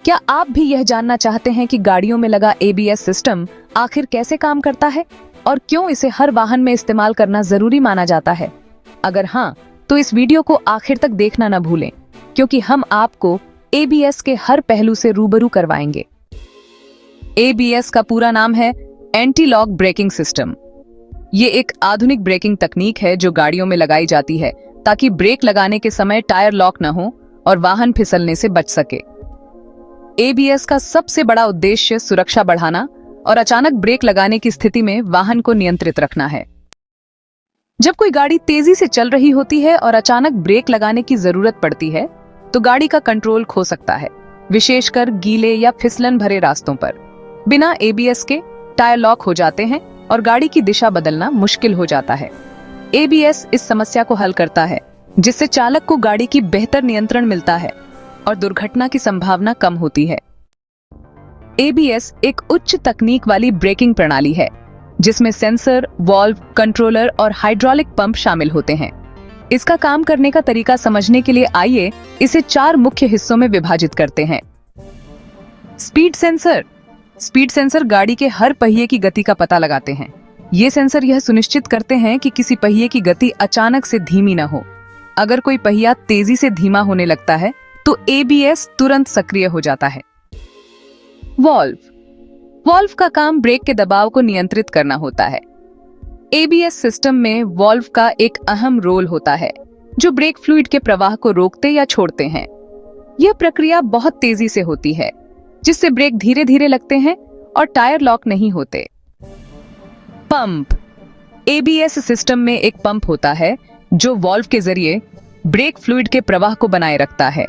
क्या आप भी यह जानना चाहते हैं कि गाड़ियों में लगा एबीएस सिस्टम आखिर कैसे काम करता है और क्यों इसे हर वाहन में इस्तेमाल करना जरूरी माना जाता है? अगर हाँ, तो इस वीडियो को आखिर तक देखना न भूलें, क्योंकि हम आपको एबीएस के हर पहलू से रूबरू करवाएंगे। एबीएस का पूरा नाम है एंटी लॉक ब्रेकिंग सिस्टम। ये एक आधुनिक ब्रेकिंग तकनीक है जो गाड़ियों में लगाई जाती है ताकि ब्रेक लगाने के समय टायर लॉक न हो और वाहन फिसलने से बच सके। एबीएस का सबसे बड़ा उद्देश्य सुरक्षा बढ़ाना और अचानक ब्रेक लगाने की स्थिति में वाहन को नियंत्रित रखना है। जब कोई गाड़ी तेजी से चल रही होती है और अचानक ब्रेक लगाने की जरूरत पड़ती है, तो गाड़ी का कंट्रोल खो सकता है, विशेषकर गीले या फिसलन भरे रास्तों पर। बिना एबीएस के टायर लॉक हो जाते हैं और गाड़ी की दिशा बदलना मुश्किल हो जाता है। एबीएस इस समस्या को हल करता है, जिससे चालक को गाड़ी की बेहतर नियंत्रण मिलता है और दुर्घटना की संभावना कम होती है। एबीएस एक उच्च तकनीक वाली ब्रेकिंग प्रणाली है, जिसमें सेंसर, वाल्व, कंट्रोलर और हाइड्रोलिक पंप शामिल होते हैं। इसका काम करने का तरीका समझने के लिए आइए इसे 4 मुख्य हिस्सों में विभाजित करते हैं। Speed sensor. स्पीड सेंसर गाड़ी के हर पहिए की गति का पता लगाते हैं। ये सेंसर यह सुनिश्चित करते हैं कि किसी पहिए की गति अचानक से धीमी न हो। अगर कोई पहिया तेजी से धीमा होने लगता है, तो एबीएस तुरंत सक्रिय हो जाता है। वाल्व का काम ब्रेक के दबाव को नियंत्रित करना होता है। एबीएस सिस्टम में वाल्व का एक अहम रोल होता है, जो ब्रेक फ्लूइड के प्रवाह को रोकते या छोड़ते हैं। यह प्रक्रिया बहुत तेजी से होती है, जिससे ब्रेक धीरे धीरे लगते हैं और टायर लॉक नहीं होते। पंप। एबीएस सिस्टम में एक पंप होता है जो वाल्व के जरिए ब्रेक फ्लूइड के प्रवाह को बनाए रखता है।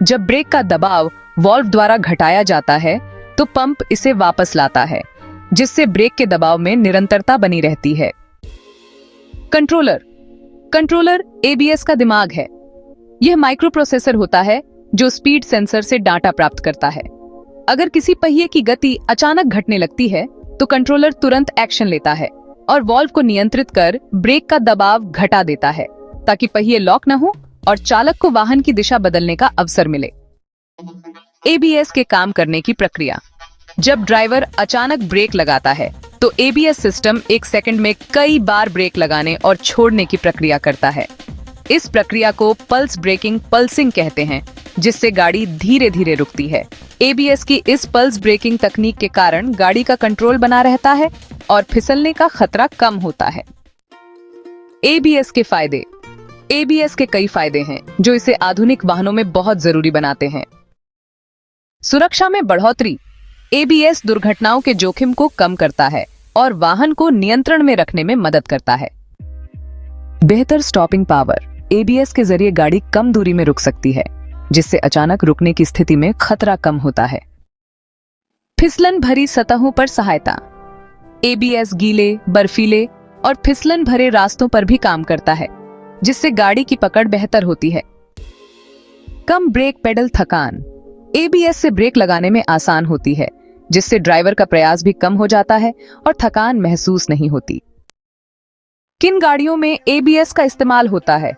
जब ब्रेक का दबाव वाल्व द्वारा घटाया जाता है, तो पंप इसे वापस लाता है, जिससे ब्रेक के दबाव में निरंतरता बनी रहती है। कंट्रोलर एबीएस का दिमाग है। यह माइक्रो प्रोसेसर होता है जो स्पीड सेंसर से डाटा प्राप्त करता है। अगर किसी पहिए की गति अचानक घटने लगती है, तो कंट्रोलर तुरंत एक्शन लेता है और वाल्व को नियंत्रित कर ब्रेक का दबाव घटा देता है, ताकि पहिए लॉक न हो और चालक को वाहन की दिशा बदलने का अवसर मिले। एबीएस के काम करने की प्रक्रिया। जब ड्राइवर अचानक ब्रेक लगाता है, तो एबीएस सिस्टम 1 सेकंड में कई बार ब्रेक लगाने और छोड़ने की प्रक्रिया करता है। इस प्रक्रिया को पल्स ब्रेकिंग पल्सिंग कहते हैं, जिससे गाड़ी धीरे धीरे रुकती है। एबीएस की इस पल्स ब्रेकिंग तकनीक के कारण गाड़ी का कंट्रोल बना रहता है और फिसलने का खतरा कम होता है। एबीएस के फायदे। एबीएस के कई फायदे हैं जो इसे आधुनिक वाहनों में बहुत जरूरी बनाते हैं। सुरक्षा में बढ़ोतरी। एबीएस दुर्घटनाओं के जोखिम को कम करता है और वाहन को नियंत्रण में रखने में मदद करता है। बेहतर स्टॉपिंग पावर। एबीएस के जरिए गाड़ी कम दूरी में रुक सकती है, जिससे अचानक रुकने की स्थिति में खतरा कम होता है। फिसलन भरी सतहों पर सहायता। एबीएस गीले, बर्फीले और फिसलन भरे रास्तों पर भी काम करता है, जिससे गाड़ी की पकड़ बेहतर होती है। कम ब्रेक पेडल थकान। एबीएस से ब्रेक लगाने में आसान होती है, जिससे ड्राइवर का प्रयास भी कम हो जाता है और थकान महसूस नहीं होती। किन गाड़ियों में एबीएस का इस्तेमाल होता है?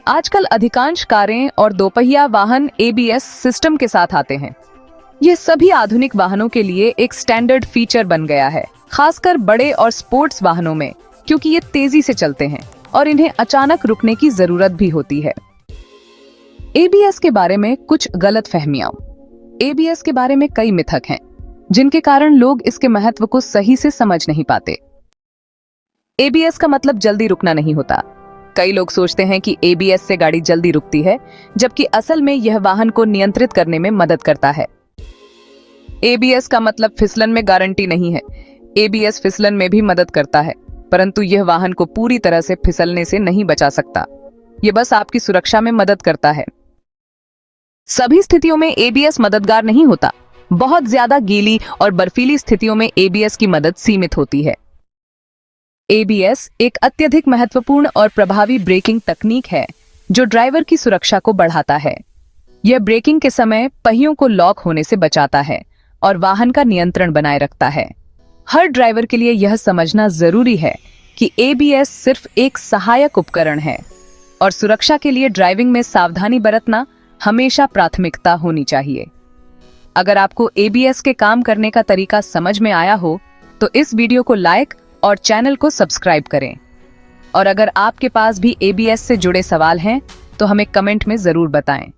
आजकल अधिकांश कारें और दोपहिया वाहन एबीएस सिस्टम के साथ आते हैं। यह सभी आधुनिक वाहनों के लिए एक स्टैंडर्ड फीचर बन गया है, खासकर बड़े और स्पोर्ट्स वाहनों में, क्योंकि ये तेजी से चलते हैं और इन्हें अचानक रुकने की जरूरत भी होती है। एबीएस के बारे में कुछ गलतफहमियां। एबीएस के बारे में कई मिथक हैं, जिनके कारण लोग इसके महत्व को सही से समझ नहीं पाते। एबीएस का मतलब जल्दी रुकना नहीं होता। कई लोग सोचते हैं कि एबीएस से गाड़ी जल्दी रुकती है, जबकि असल में यह वाहन को नियंत्रित करने में मदद करता है। एबीएस का मतलब फिसलन में गारंटी नहीं है। एबीएस फिसलन में भी मदद करता है, परंतु यह वाहन को पूरी तरह से फिसलने से नहीं बचा सकता। यह बस आपकी सुरक्षा में मदद करता है। सभी स्थितियों में एबीएस मददगार नहीं होता। बहुत ज्यादा गीली और बर्फीली स्थितियों में एबीएस की मदद सीमित होती है। एबीएस एक अत्यधिक महत्वपूर्ण और प्रभावी ब्रेकिंग तकनीक है, जो ड्राइवर की सुरक्षा को बढ़ाता है। यह ब्रेकिंग के समय पहियों को लॉक होने से बचाता है और वाहन का नियंत्रण बनाए रखता है। हर ड्राइवर के लिए यह समझना जरूरी है कि एबीएस सिर्फ एक सहायक उपकरण है और सुरक्षा के लिए ड्राइविंग में सावधानी बरतना हमेशा प्राथमिकता होनी चाहिए। अगर आपको ABS के काम करने का तरीका समझ में आया हो तो इस वीडियो को लाइक और चैनल को सब्सक्राइब करें। और अगर आपके पास भी ABS से जुड़े सवाल हैं तो हमें कमेंट में जरूर बताएं।